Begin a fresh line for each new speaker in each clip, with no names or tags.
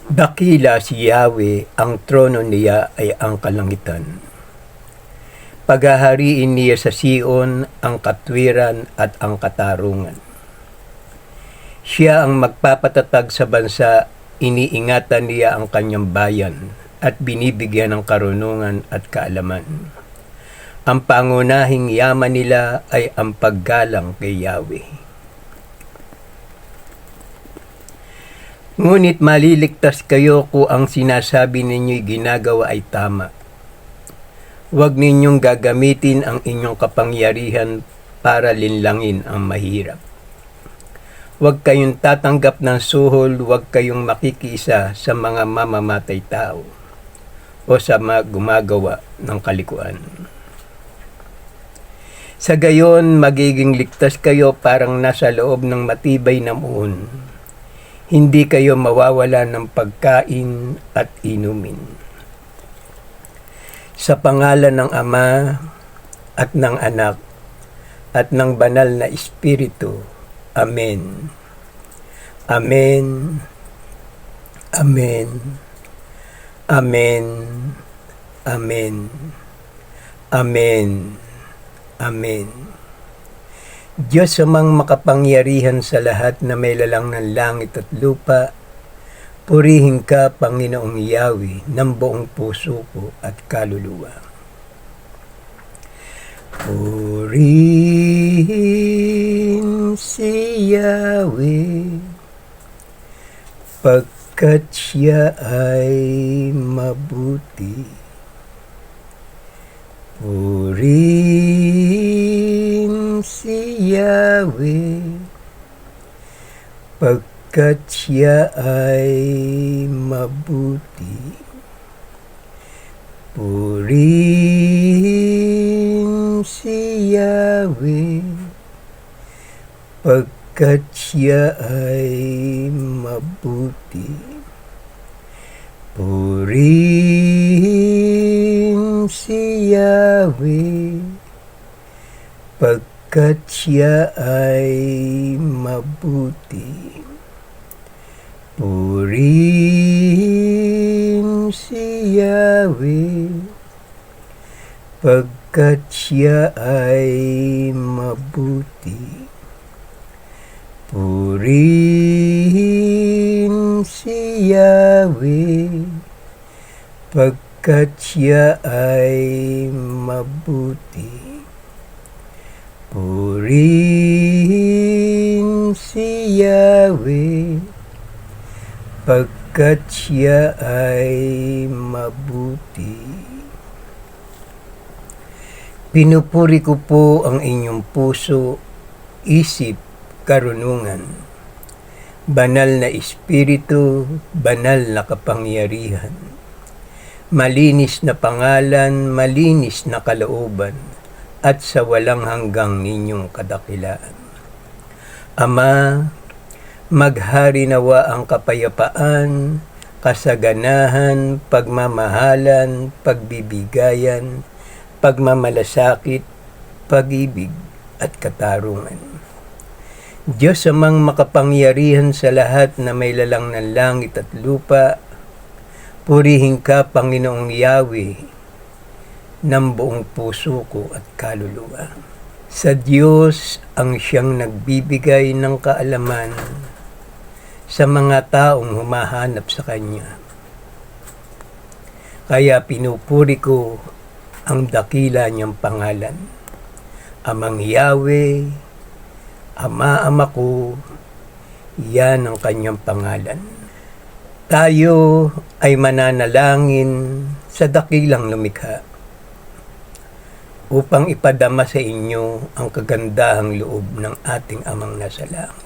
Dakila si Yahweh, ang trono niya ay ang kalangitan. Paghahariin niya sa Sion ang katwiran at ang katarungan. Siya ang magpapatatag sa bansa, iniingatan niya ang kanyang bayan at binibigyan ng karunungan at kaalaman. Ang pangunahing yaman nila ay ang paggalang kay Yahweh. Ngunit maliligtas kayo kung ang sinasabi ninyo'y ginagawa ay tama. Huwag ninyong gagamitin ang inyong kapangyarihan para linlangin ang mahirap. Huwag kayong tatanggap ng suhol, huwag kayong makikiisa sa mga mamamatay tao o sa mga gumagawa ng kalikuan. Sa gayon, magiging ligtas kayo parang nasa loob ng matibay na muon. Hindi kayo mawawala ng pagkain at inumin. Sa pangalan ng Ama at ng Anak at ng Banal na Espiritu. Amen. Amen. Amen. Amen. Amen. Amen. Amen. Diyos amang makapangyarihan sa lahat na may lalang ng langit at lupa, purihin ka, Panginoong Yahweh, ng buong puso ko at kaluluwa. Purihin si Yahweh, pagkat siya ay mabuti. Purihin si Yahweh, pagkat siya ay mabuti. Purihin si Yahweh, pagkat siya ay mabuti. Purihin si Yahweh, pagkat siya ay mabuti. Purihin si Yahweh, pagkat siya ay mabuti. Purihin si Yahweh, pagkat siya ay mabuti. Purihin si Yahweh, pagkat siya ay mabuti. Pinupuri ko po ang inyong puso, isip, karunungan, banal na espiritu, banal na kapangyarihan, malinis na pangalan, malinis na kalooban, at sa walang hanggang ninyong kadakilaan. Ama, maghari nawa ang kapayapaan, kasaganahan, pagmamahalan, pagbibigayan, pagmamalasakit, pag-ibig at katarungan. Diyos amang makapangyarihan sa lahat na may lalang ng langit at lupa, purihin ka, Panginoong Yahweh, ng buong puso ko at kaluluwa. Sa Diyos ang siyang nagbibigay ng kaalaman sa mga taong humahanap sa Kanya. Kaya pinupuri ko ang dakila niyang pangalan. Amang Yahweh, Ama ko, yan ang kanyang pangalan. Tayo ay mananalangin sa dakilang lumikha upang ipadama sa inyo ang kagandahang loob ng ating Amang nasa langit.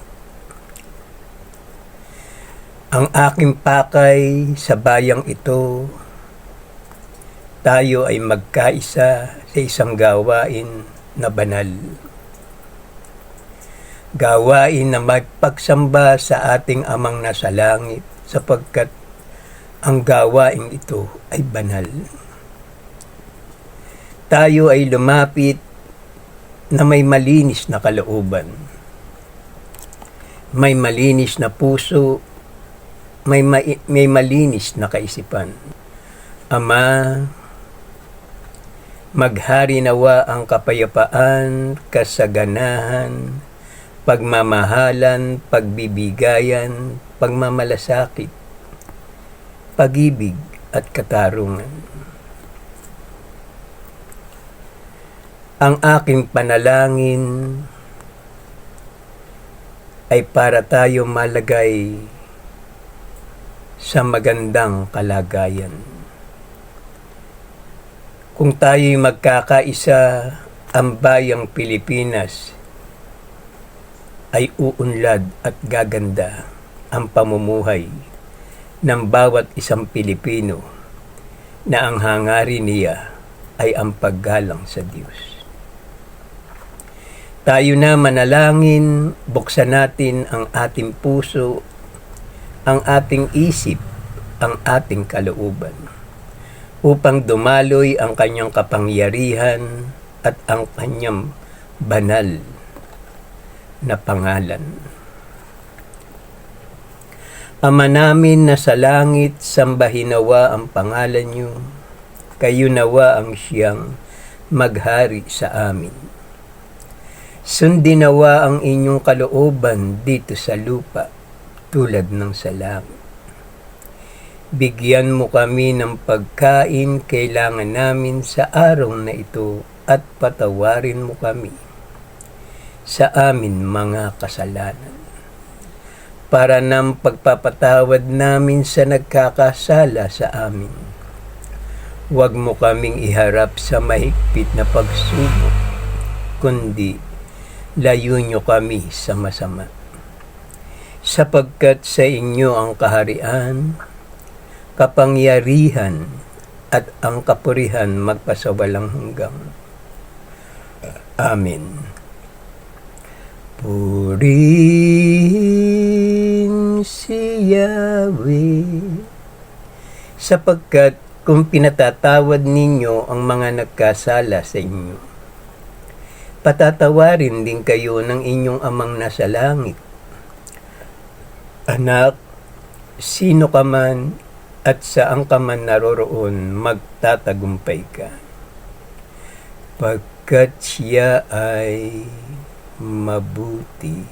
Ang aking pakay sa bayang ito, tayo ay magkaisa sa isang gawain na banal. Gawain na magpagsamba sa ating Amang nasa langit sapagkat ang gawain ito ay banal. Tayo ay lumapit na may malinis na kalooban, may malinis na puso may malinis na kaisipan. Ama, maghari nawa ang kapayapaan, kasaganahan, pagmamahalan, pagbibigayan, pagmamalasakit, pag-ibig at katarungan. Ang aking panalangin ay para tayo malagay sa magandang kalagayan. Kung tayo'y magkakaisa, ang bayang Pilipinas ay uunlad at gaganda ang pamumuhay ng bawat isang Pilipino na ang hangarin niya ay ang paggalang sa Diyos. Tayo na manalangin, buksan natin ang ating puso, ang ating isip, ang ating kalooban, upang dumaloy ang kanyang kapangyarihan at ang kanyang banal na pangalan. Ama namin na sa langit, sambahin nawa ang pangalan niyo, kayo nawa ang siyang maghari sa amin. Sundin nawa ang inyong kalooban dito sa lupa tulad ng sa langit. Bigyan mo kami ng pagkain kailangan namin sa araw na ito at patawarin mo kami sa amin mga kasalanan, para ng pagpapatawad namin sa nagkakasala sa amin. Huwag mo kaming iharap sa mahigpit na pagsubok, kundi layo nyo kami sa masama. Sapagkat sa inyo ang kaharian, kapangyarihan, at ang kapurihan magpasawalang hanggan. Amen. Purihin si Yahweh, sapagkat kung pinatatawad ninyo ang mga nagkasala sa inyo, patatawarin din kayo ng inyong amang nasa langit. Anak, sino ka man at saan ka man naroroon, magtatagumpay ka, pagkat siya ay mabuti.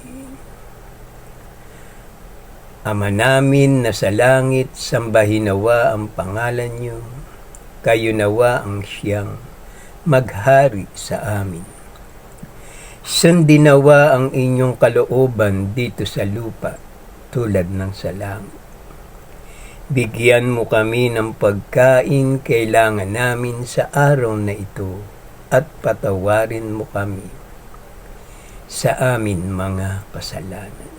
Ama namin na sa langit, sambahin nawa ang pangalan niyo, kayo nawa ang siyang maghari sa amin. Sundin nawa ang inyong kalooban dito sa lupa tulad ng sa langit. Bigyan mo kami ng pagkain kailangan namin sa araw na ito at patawarin mo kami sa amin mga kasalanan,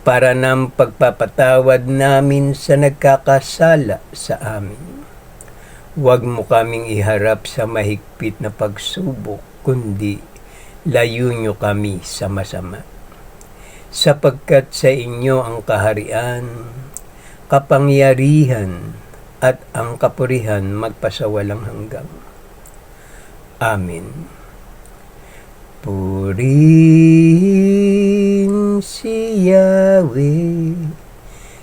para ng pagpapatawad namin sa nagkakasala sa amin. Huwag mo kaming iharap sa mahigpit na pagsubok, kundi layo nyo kami sa masama. Sapagkat sa inyo ang kaharian, kapangyarihan, at ang kapurihan magpasawalang hanggan. Amen. Purihin si Yahweh,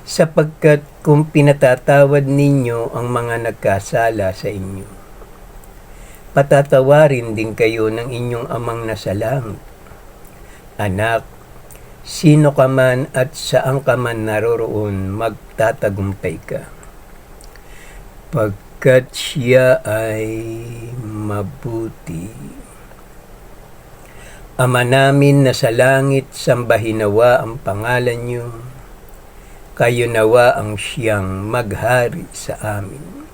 sapagkat kung pinatatawad ninyo ang mga nagkasala sa inyo, patatawarin din kayo ng inyong amang nasa langit. Anak, sino ka man at saan ka man naroroon, magtatagumpay ka, pagkat siya ay mabuti. Ama namin na sa langit, sambahin nawa ang pangalan niyo, kayo nawa ang siyang maghari sa amin.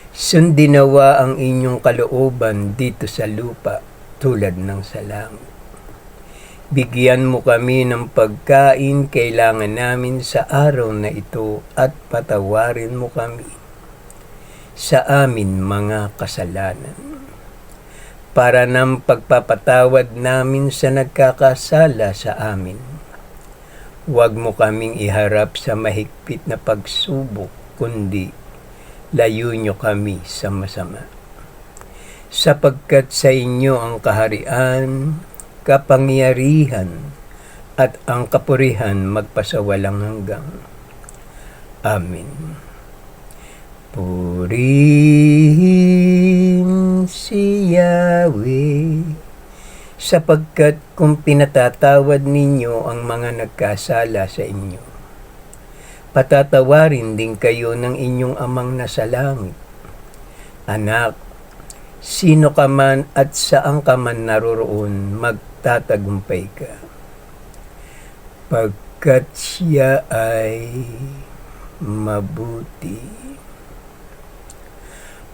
Sundin nawa ang inyong kalooban dito sa lupa tulad ng sa langit. Bigyan mo kami ng pagkain kailangan namin sa araw na ito at patawarin mo kami sa amin mga kasalanan, para ng pagpapatawad namin sa nagkakasala sa amin. Huwag mo kaming iharap sa mahigpit na pagsubok, kundi layo nyo kami sa masama. Sapagkat sa inyo ang kaharian, kapangyarihan, at ang kapurihan magpasawalang hanggan. Amen. Purihin si Yahweh, sapagkat kung pinatatawad ninyo ang mga nagkasala sa inyo, patatawarin din kayo ng inyong amang nasa langit. Anak, sino ka man at saan ka man naroroon, magtatagumpay ka, pagkat siya ay mabuti.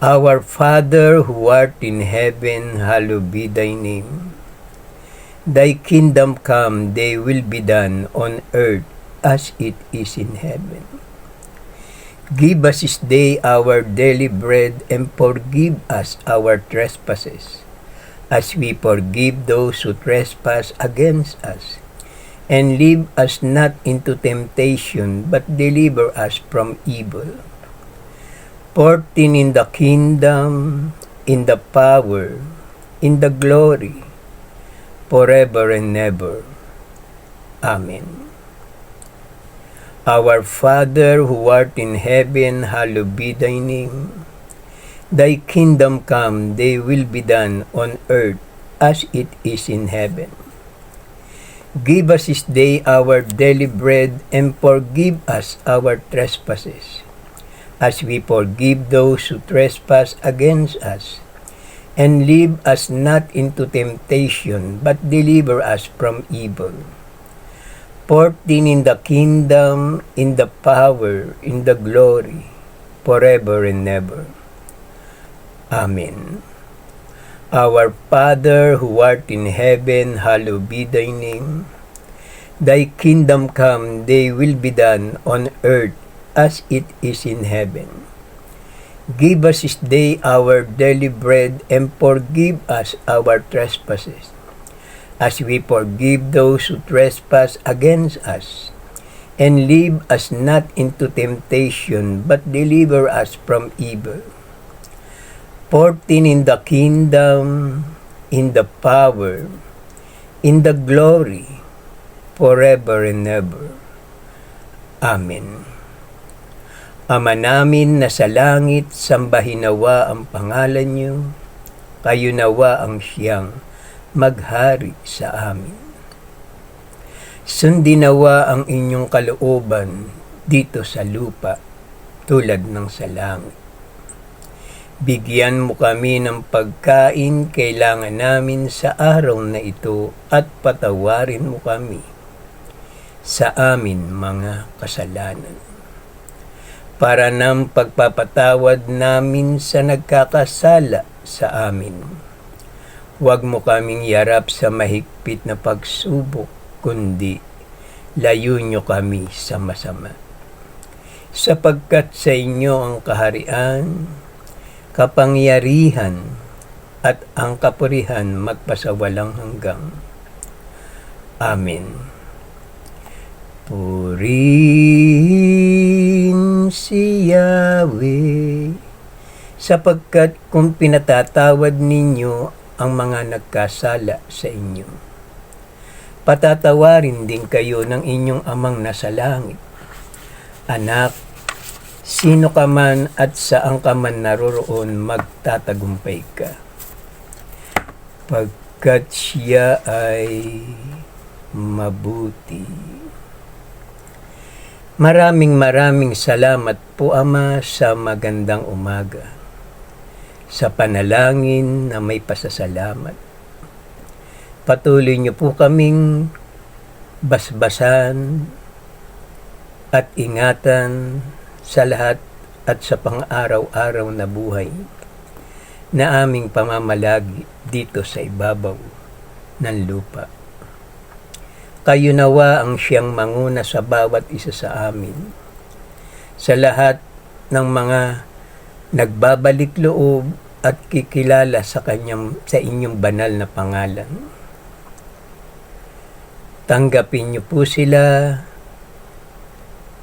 Our Father who art in heaven, hallowed be thy name. Thy kingdom come, thy will be done on earth as it is in heaven. Give us this day our daily bread, and forgive us our trespasses, as we forgive those who trespass against us. And lead us not into temptation, but deliver us from evil. For thine in the kingdom, in the power, in the glory, forever and ever. Amen. Our Father who art in heaven, hallowed be thy name. Thy kingdom come, thy will be done on earth as it is in heaven. Give us this day our daily bread, and forgive us our trespasses, as we forgive those who trespass against us. And lead us not into temptation, but deliver us from evil. For thine in the kingdom, in the power, in the glory, forever and ever. Amen. Our Father who art in heaven, hallowed be thy name. Thy kingdom come, thy will be done on earth as it is in heaven. Give us this day our daily bread, and forgive us our trespasses, as we forgive those who trespass against us. And lead us not into temptation, but deliver us from evil. For thine in the kingdom, in the power, in the glory, forever and ever. Amen. Ama namin na sa langit, sambahin nawa ang pangalan niyo, kayo nawa ang siyang maghari sa amin. Sundin nawa ang inyong kalooban dito sa lupa, tulad ng sa langit. Bigyan mo kami ng pagkain kailangan namin sa araw na ito, at patawarin mo kami sa amin mga kasalanan, para ng pagpapatawad namin sa nagkakasala sa amin. Huwag mo kaming yarap sa mahigpit na pagsubok, kundi layo nyo kami sa masama. Sapagkat sa inyo ang kaharian, kapangyarihan, at ang kapurihan magpasawalang hanggang. Amen. Purihin si Yahweh, sapagkat kung pinatatawad ninyo ang mga nagkasala sa inyo, patatawarin din kayo ng inyong amang nasa langit. Anak, sino ka man at saan ka man naroroon, magtatagumpay ka, pagkat siya ay mabuti. Maraming salamat po, Ama, sa magandang umaga, sa panalangin na may pasasalamat. Patuloy niyo po kaming basbasan at ingatan sa lahat at sa pang-araw-araw na buhay na aming pamamalagi dito sa ibabaw ng lupa. Kayo nawa ang siyang manguna sa bawat isa sa amin, sa lahat ng mga nagbabalik loob at kikilala sa inyong banal na pangalan. Tanggapin niyo po sila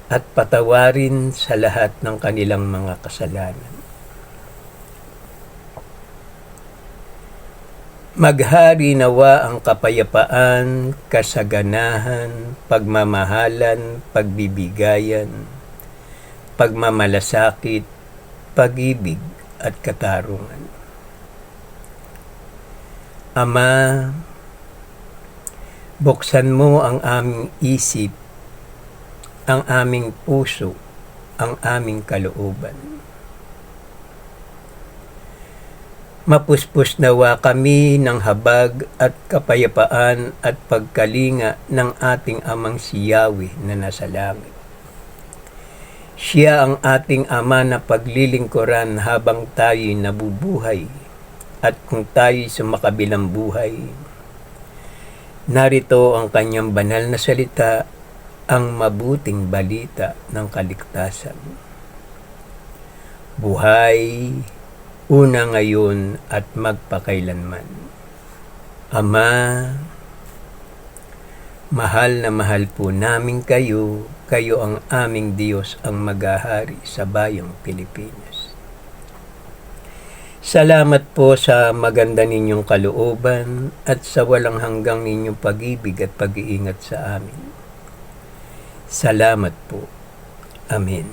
at patawarin sa lahat ng kanilang mga kasalanan. Maghari nawa ang kapayapaan, kasaganahan, pagmamahalan, pagbibigayan, pagmamalasakit, pag-ibig at katarungan. Ama, buksan mo ang aming isip, ang aming puso, ang aming kalooban. Mapuspos nawa kami ng habag at kapayapaan at pagkalinga ng ating amang si Yahweh na nasa langit. Siya ang ating ama na paglilingkuran habang tayo'y nabubuhay at kung tayo'y sumakabilang buhay. Narito ang kanyang banal na salita, ang mabuting balita ng kaligtasan. Buhay, una ngayon at magpakailanman. Ama, mahal na mahal po namin kayo, kayo ang aming Diyos ang maghahari sa bayang Pilipinas. Salamat po sa maganda ninyong kalooban at sa walang hanggang ninyong pag-ibig at pag-iingat sa amin. Salamat po. Amen.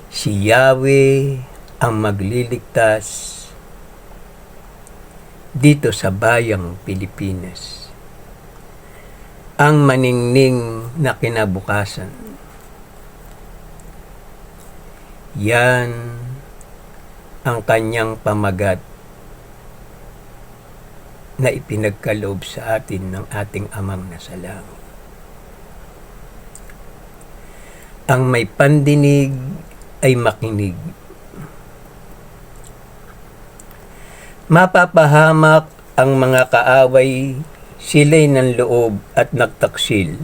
Si Yahweh ang magliligtas dito sa bayang Pilipinas. Ang maningning na kinabukasan. Yan ang kanyang pamagat na ipinagkaloob sa atin ng ating amang nasa langit. Ang may pandinig ay makinig. Mapapahamak ang mga kaaway, sila'y ng loob at nagtaksil.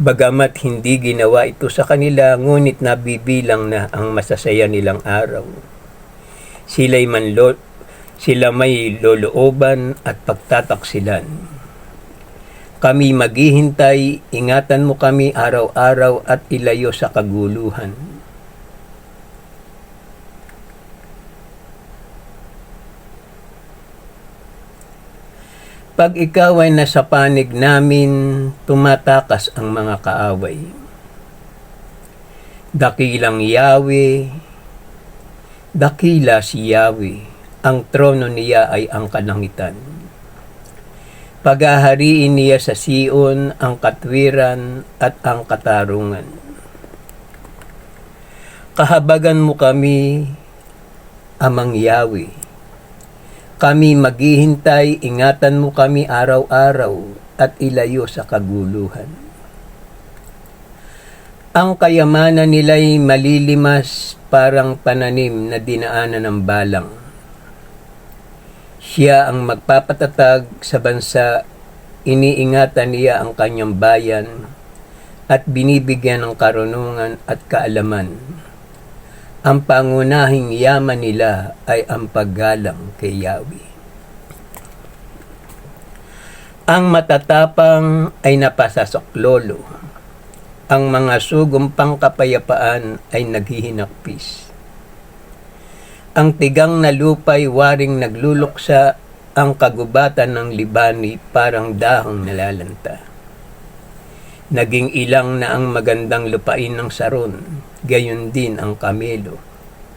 Bagamat hindi ginawa ito sa kanila, ngunit nabibilang na ang masasaya nilang araw. Sila may lolooban at pagtataksilan. Kami maghihintay, ingatan mo kami araw-araw at ilayo sa kaguluhan. Pag ikaw ay nasa panig namin, tumatakas ang mga kaaway. Dakilang Yahweh, dakila si Yahweh, ang trono niya ay ang kalangitan. Paghahariin niya sa Sion ang katwiran at ang katarungan. Kahabagan mo kami, Amang Yahweh. Kami maghihintay, ingatan mo kami araw-araw at ilayo sa kaguluhan. Ang kayamanan nila'y malilimas parang pananim na dinaanan ng balang. Siya ang magpapatatag sa bansa, iniingatan niya ang kanyang bayan at binibigyan ng karunungan at kaalaman. Ang pangunahing yaman nila ay ang paggalang kay Yahweh. Ang matatapang ay napasasaklolo. Ang mga sugumpang kapayapaan ay naghihinakpis. Ang tigang na lupa'y waring nagluluksa, ang kagubatan ng Libani parang dahong nalalanta. Naging ilang na ang magandang lupain ng Saron, gayon din ang Kamelo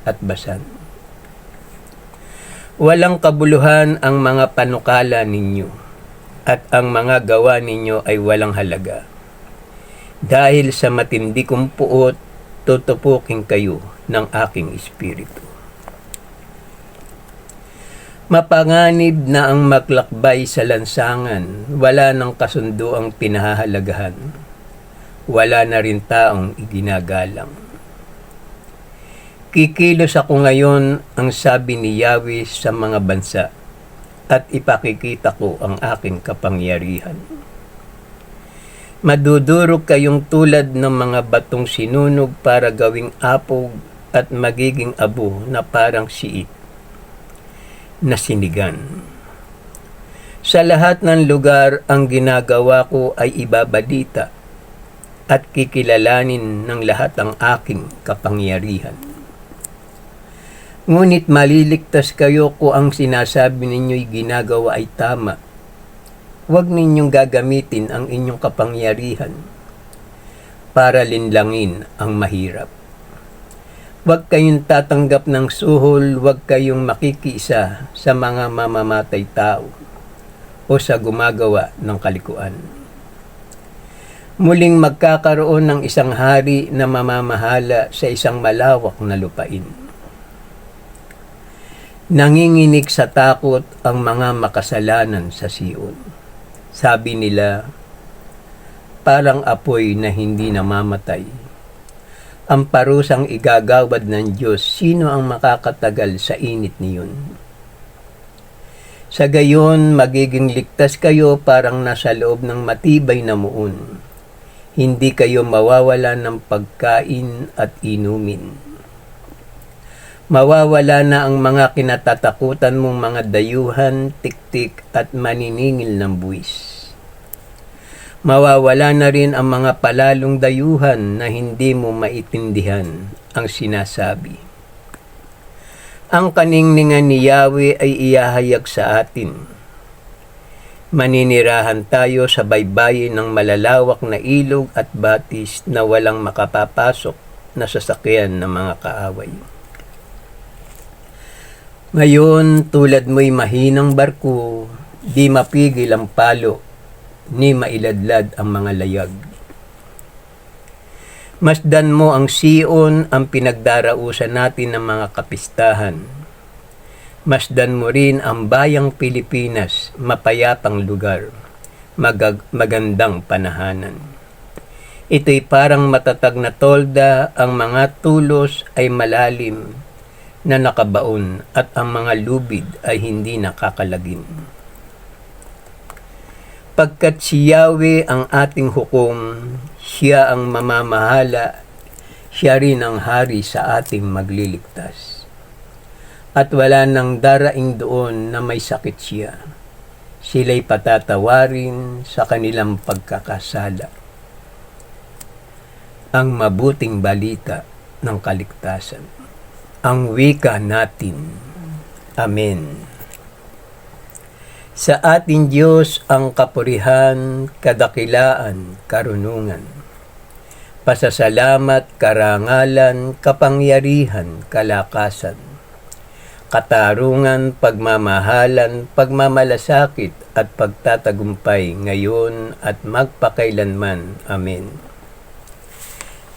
at Basan. Walang kabuluhan ang mga panukala ninyo, at ang mga gawa ninyo ay walang halaga. Dahil sa matindi kong puot, tutupukin kayo ng aking espiritu. Mapanganib na ang maglakbay sa lansangan, wala ng kasundo ang pinahahalagahan, wala na rin taong iginagalang. Kikilos ako ngayon, ang sabi ni Yahweh sa mga bansa, at ipakikita ko ang aking kapangyarihan. Madudurog kayong tulad ng mga batong sinunog para gawing apog at magiging abo na parang siit na sinigan. Sa lahat ng lugar ang ginagawa ko ay ibabalita at kikilalanin ng lahat ang aking kapangyarihan. Ngunit maliligtas kayo kung ang sinasabi ninyo'y ginagawa ay tama. Huwag ninyong gagamitin ang inyong kapangyarihan. para linlangin ang mahirap. Huwag kayong tatanggap ng suhol, huwag kayong makikiisa sa mga mamamatay tao o sa gumagawa ng kalikuan. Muling magkakaroon ng isang hari na mamamahala sa isang malawak na lupain. Nanginginig sa takot ang mga makasalanan sa Sion. Sabi nila, parang apoy na hindi namamatay. Ang parusang igagawad ng Diyos, sino ang makakatagal sa init niyon? Sa gayon, magiging ligtas kayo parang nasa loob ng matibay na muon. Hindi kayo mawawala ng pagkain at inumin. Mawawala na ang mga kinatatakutan mong mga dayuhan, tiktik at maniningil ng buwis. Mawawala na rin ang mga palalong dayuhan na hindi mo maitindihan ang sinasabi. Ang kaningningan ni Yahweh ay iyahayag sa atin. Maninirahan tayo sa baybayin ng malalawak na ilog at batis na walang makapapasok na sasakyan ng mga kaaway. Ngayon, tulad mo'y mahinang barko, di mapigil ang palo, ni mailadlad ang mga layag. Masdan mo ang Sion, ang pinagdarausan natin ng mga kapistahan. Masdan mo rin ang bayang Pilipinas, mapayapang lugar, magandang panahanan. Ito'y parang matatag na tolda, ang mga tulos ay malalim na nakabaon at ang mga lubid ay hindi nakakalagim. Pagkat si Yahweh ang ating hukom, siya ang mamamahala, siya rin ang hari sa ating magliligtas. At wala nang daraing doon na may sakit siya. Sila'y patatawarin sa kanilang pagkakasala. Ang mabuting balita ng kaligtasan. Ang wika natin. Amen. Sa ating Diyos ang kapurihan, kadakilaan, karunungan. Pasasalamat, karangalan, kapangyarihan, kalakasan. Katarungan, pagmamahalan, pagmamalasakit at pagtatagumpay ngayon at magpakailanman. Amen.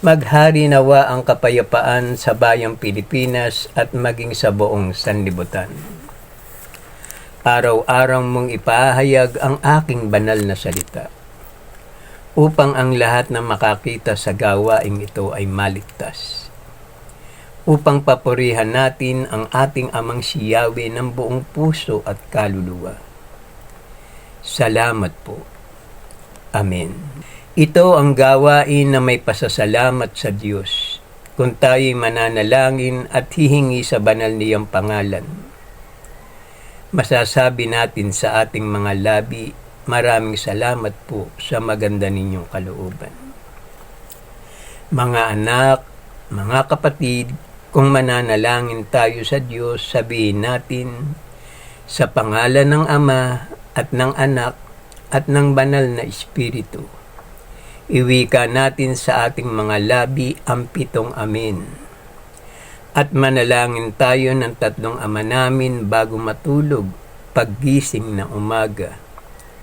Maghari nawa ang kapayapaan sa bayang Pilipinas at maging sa buong sanlibutan. Araw-araw mong ipahayag ang aking banal na salita, upang ang lahat na makakita sa gawaing ito ay maligtas. Upang papurihan natin ang ating amang si Yahweh ng buong puso at kaluluwa. Salamat po. Amen. Ito ang gawain na may pasasalamat sa Diyos, kung tayo'y mananalangin at hihingi sa banal niyang pangalan. Masasabi natin sa ating mga labi, maraming salamat po sa maganda ninyong kalooban. Mga anak, mga kapatid, kung mananalangin tayo sa Diyos, sabihin natin, sa pangalan ng Ama at ng Anak at ng Banal na Espiritu. Iwika natin sa ating mga labi ang 7 Amen. At manalangin tayo ng 3 Ama namin bago matulog, paggising ng umaga,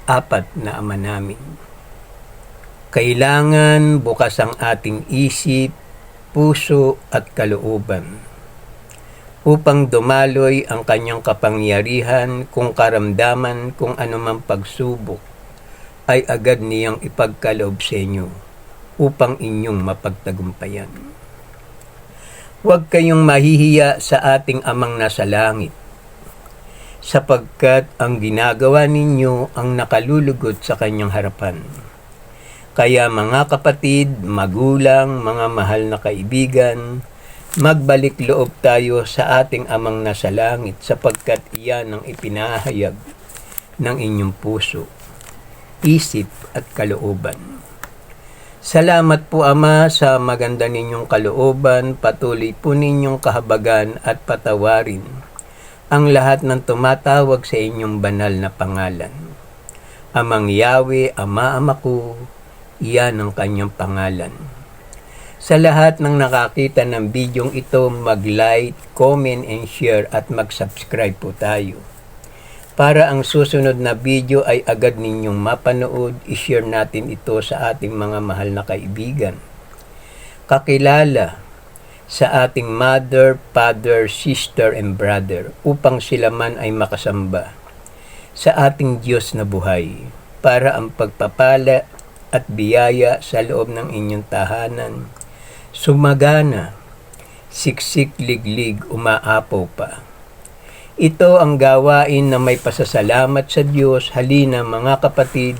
4 na Ama namin. Kailangan bukas ang ating isip, puso at kalooban upang dumaloy ang kanyang kapangyarihan kung karamdaman kung anumang pagsubok ay agad niyang ipagkaloob sa inyo upang inyong mapagtagumpayan. Huwag kayong mahihiya sa ating Amang nasa langit, sapagkat ang ginagawa ninyo ang nakalulugot sa kanyang harapan. Kaya mga kapatid, magulang, mga mahal na kaibigan, magbalik loob tayo sa ating Amang nasa langit, sapagkat iyan ang ipinahayag ng inyong puso, isip at kalooban. Salamat po Ama sa maganda ninyong kalooban, patuloy po ninyong kahabagan at patawarin ang lahat ng tumatawag sa inyong banal na pangalan. Amang Yahweh, Ama ko, iyan ang kanyang pangalan. Sa lahat ng nakakita ng bidyong ito, mag-like, comment, and share at mag-subscribe po tayo. Para ang susunod na video ay agad ninyong mapanood, i-share natin ito sa ating mga mahal na kaibigan. Kakilala sa ating mother, father, sister, and brother upang sila man ay makasamba sa ating Diyos na buhay para ang pagpapala at biyaya sa loob ng inyong tahanan sumagana, siksik, liglig, umaapaw pa. Ito ang gawain na may pasasalamat sa Diyos. Halina mga kapatid,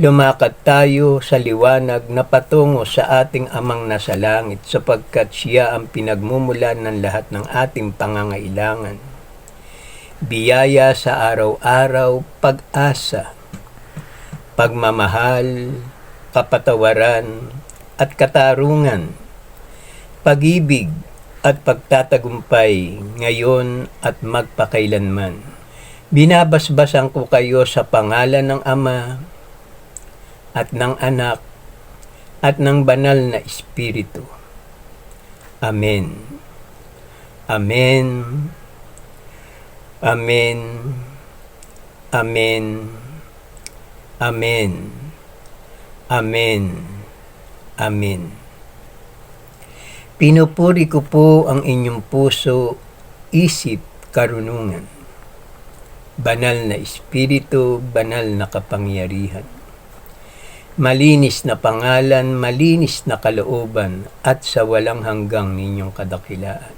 lumakad tayo sa liwanag na patungo sa ating Amang nasa langit sapagkat Siya ang pinagmumulan ng lahat ng ating pangangailangan. Biyaya sa araw-araw, pag-asa, pagmamahal, kapatawaran, at katarungan, pag-ibig at pagtatagumpay ngayon at magpakailanman. Binabasbasan ko kayo sa pangalan ng Ama at ng Anak at ng Banal na Espiritu. Amen. Amen. Amen. Amen. Amen. Amen. Amen. Pinupuri ko po ang inyong puso, isip, karunungan. Banal na Espiritu, banal na kapangyarihan. Malinis na pangalan, malinis na kalooban, at sa walang hanggang ninyong kadakilaan.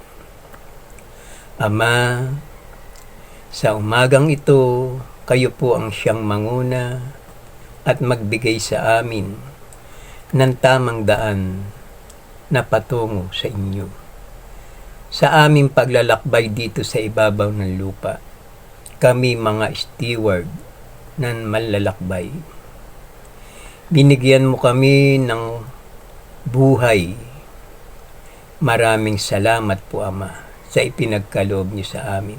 Ama, sa umagang ito, kayo po ang siyang manguna at magbigay sa amin ng tamang daan na patungo sa inyo. Sa aming paglalakbay dito sa ibabaw ng lupa, kami mga steward ng manlalakbay. Binigyan mo kami ng buhay. Maraming salamat po, Ama, sa ipinagkaloob niyo sa amin.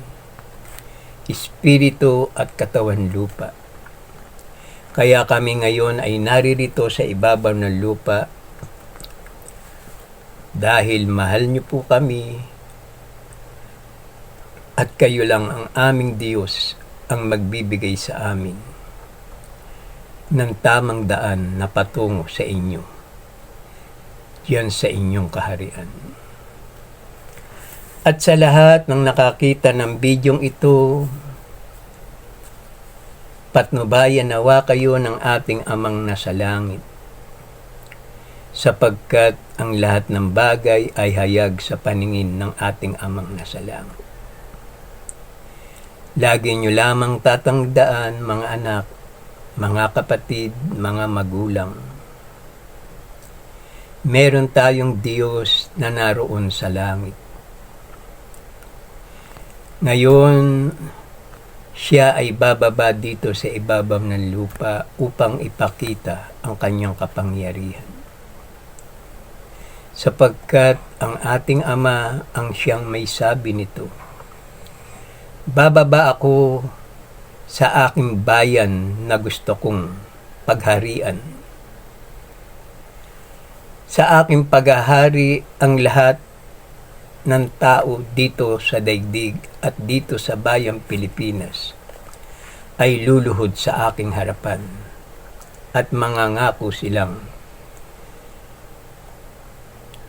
Espiritu at katawan lupa. Kaya kami ngayon ay naririto sa ibabaw ng lupa dahil mahal niyo po kami at kayo lang ang aming Diyos ang magbibigay sa amin ng tamang daan na patungo sa inyo, diyan sa inyong kaharian. At sa lahat ng nakakita ng bidyong ito, patnubayan nawa kayo ng ating Amang nasa langit, sapagkat ang lahat ng bagay ay hayag sa paningin ng ating Amang nasa langit. Lagi nyo lamang tatandaan, mga anak, mga kapatid, mga magulang, meron tayong Diyos na naroon sa langit. Ngayon, Siya ay bababa dito sa ibabaw ng lupa upang ipakita ang kanyang kapangyarihan. Sapagkat ang ating Ama ang siyang may sabi nito, bababa ako sa aking bayan na gusto kong pagharian. Sa aking paghahari ang lahat ng tao dito sa daigdig at dito sa bayang Pilipinas ay luluhod sa aking harapan at mangangako silang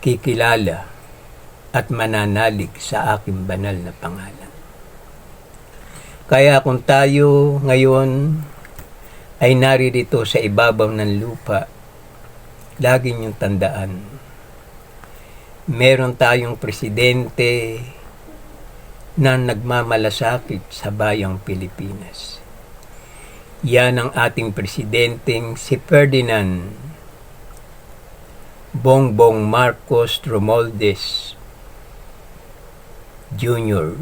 kikilala at mananalig sa aking banal na pangalan. Kaya kung tayo ngayon ay naririto sa ibabaw ng lupa, lagi niyong tandaan, meron tayong presidente na nagmamalasakit sa bayang Pilipinas. Yan ang ating presidenteng si Ferdinand Bongbong Marcos Romualdez Jr.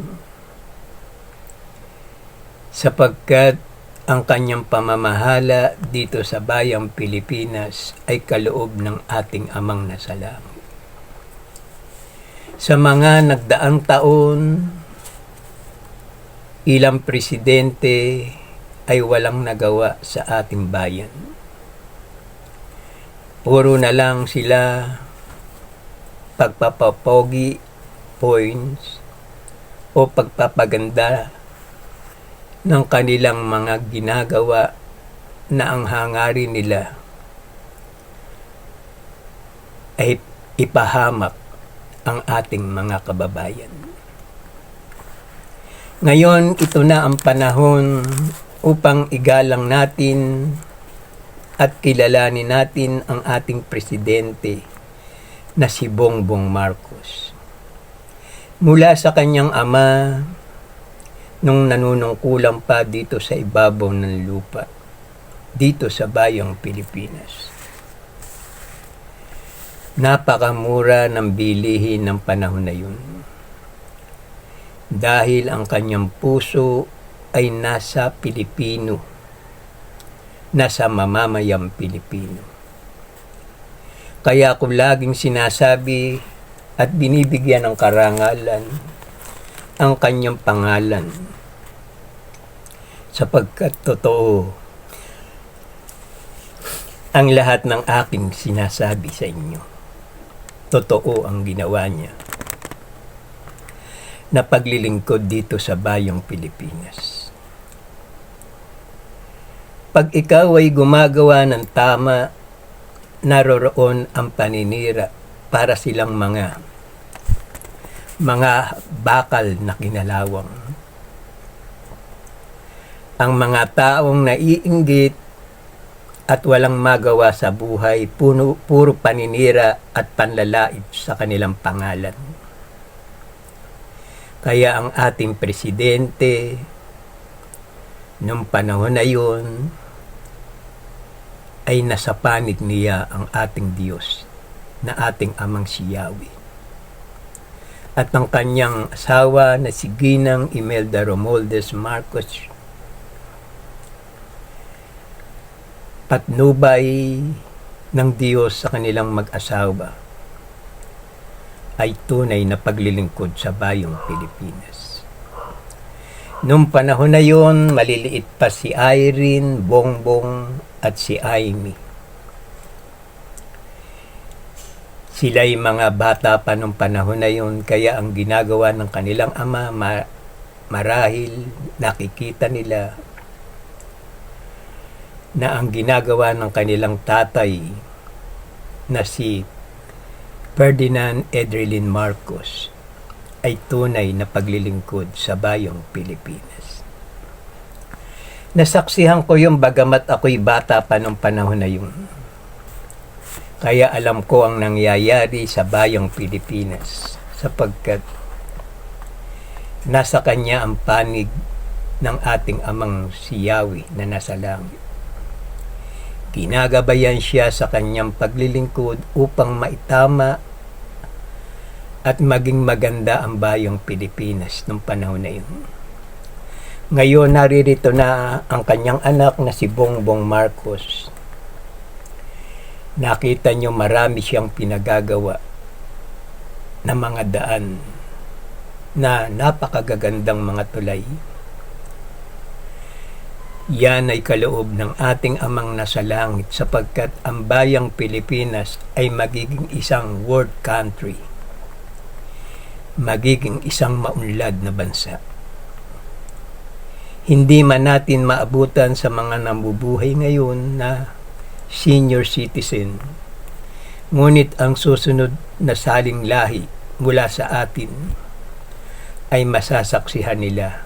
Sapagkat ang kanyang pamamahala dito sa bayang Pilipinas ay kaloob ng ating Amang nasa langit. Sa mga nagdaang taon, ilang presidente ay walang nagawa sa ating bayan. Puro na lang sila pagpapapogi, points, o pagpapaganda ng kanilang mga ginagawa na ang hangarin nila ay ipahamak ang ating mga kababayan. Ngayon, ito na ang panahon upang igalang natin at kilalanin natin ang ating presidente na si Bongbong Marcos. Mula sa kanyang ama, nung nanunungkulan pa dito sa ibabaw ng lupa, dito sa bayang Pilipinas. Napakamura ng bilihin ng panahon na yun. Dahil ang kanyang puso ay nasa Pilipino, nasa mamamayang Pilipino. Kaya ako laging sinasabi at binibigyan ng karangalan ang kanyang pangalan, sapagkat totoo ang lahat ng aking sinasabi sa inyo. Totoo ang ginawa niya na paglilingkod dito sa bayang Pilipinas. Pag ikaw ay gumagawa ng tama, naroroon ang paninira para silang mga bakal na kinalawang. Ang mga taong naiinggit at walang magawa sa buhay, puro paninira at panlalait sa kanilang pangalan. Kaya ang ating presidente, nung panahon na yun, ay nasa panig niya ang ating Diyos, na ating amang si Yahweh. At ang kanyang asawa na si Ginang Imelda Romualdez Marcos, patnubay ng Diyos sa kanilang mag-asawa, ay tunay na paglilingkod sa bayong Pilipinas. Noong panahon na yon, maliliit pa si Irene, Bongbong at si Amy. Sila'y mga bata pa noong panahon na yon, kaya ang ginagawa ng kanilang ama, marahil nakikita nila na ang ginagawa ng kanilang tatay na si Ferdinand Edrelin Marcos ay tunay na paglilingkod sa bayang Pilipinas. Nasaksihan ko yung bagamat ako'y bata pa nung panahon na yun. Kaya alam ko ang nangyayari sa bayang Pilipinas sapagkat nasa kanya ang panig ng ating amang si Yahweh na nasa langit. Ginagabayan siya sa kanyang paglilingkod upang maitama at maging maganda ang bayang Pilipinas noong panahon na yun. Ngayon naririto na ang kanyang anak na si Bongbong Marcos. Nakita niyo marami siyang pinagagawa na mga daan na napakagagandang mga tulay. Yan ay kaloob ng ating amang nasa langit sapagkat ang bayang Pilipinas ay magiging isang world country. Magiging isang maunlad na bansa. Hindi man natin maabutan sa mga namubuhay ngayon na senior citizen. Ngunit ang susunod na saling lahi mula sa atin ay masasaksihan nila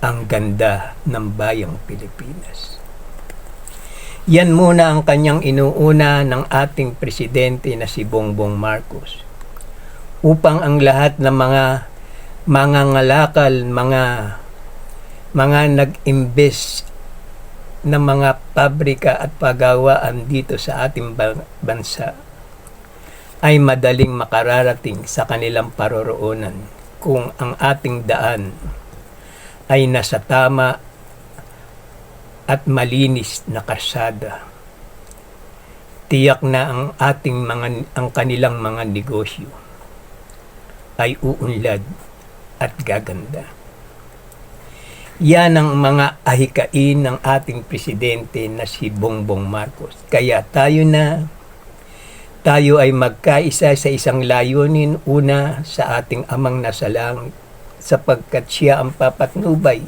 ang ganda ng bayang Pilipinas. Yan muna ang kanyang inuuna ng ating presidente na si Bongbong Marcos. Upang ang lahat ng mga mangangalakal, mga nag-imbest ng mga pabrika at pagawaan dito sa ating bansa ay madaling makararating sa kanilang paroroonan kung ang ating daan ay nasa tama at malinis na kalsada. Tiyak na ang kanilang mga negosyo ay uunlad at gaganda. Yan ang mga ahikain ng ating presidente na si Bongbong Marcos. Kaya tayo na Tayo ay magkaisa sa isang layunin, una sa ating Amang nasa langit, sapagkat Siya ang papatnubay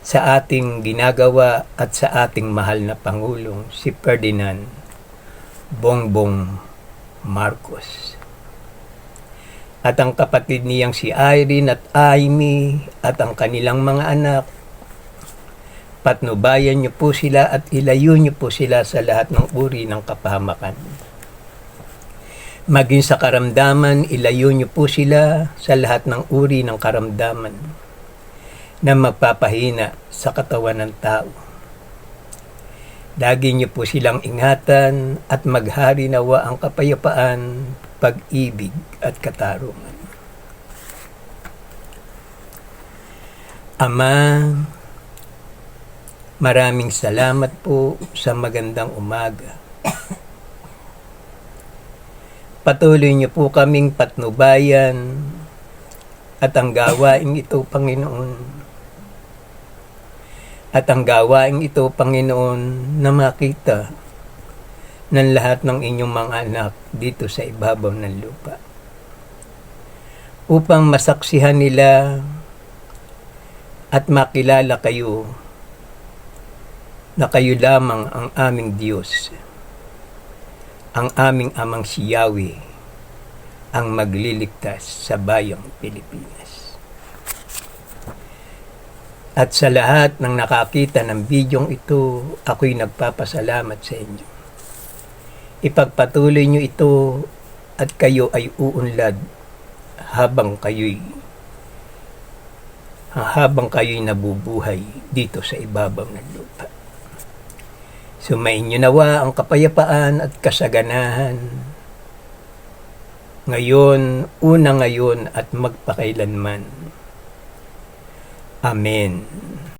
sa ating ginagawa at sa ating mahal na Pangulong, si Ferdinand Bongbong Marcos. At ang kapatid niyang si Irene at Amy at ang kanilang mga anak, patnubayan niyo po sila at ilayo niyo po sila sa lahat ng uri ng kapahamakan. Maging sa karamdaman, ilayo niyo po sila sa lahat ng uri ng karamdaman na magpapahina sa katawan ng tao. Lagi niyo po silang ingatan at maghari nawa ang kapayapaan, pag-ibig at katarungan. Ama, maraming salamat po sa magandang umaga. Patuloy niyo po kaming patnubayan at ang gawaing ito, Panginoon. At ang gawaing ito, Panginoon, na makita ng lahat ng inyong mga anak dito sa ibabaw ng lupa. Upang masaksihan nila at makilala kayo na kayo lamang ang aming Diyos, ang aming Amang si Yahweh, ang magliligtas sa bayang Pilipinas. At sa lahat ng nakakita ng bidyong ito, ako'y nagpapasalamat sa inyo. Ipagpatuloy nyo ito at kayo ay uunlad habang kayo'y nabubuhay dito sa ibabaw ng lupa. Sumain nyo nawa ang kapayapaan at kasaganahan ngayon, ngayon at magpakailanman. Amen.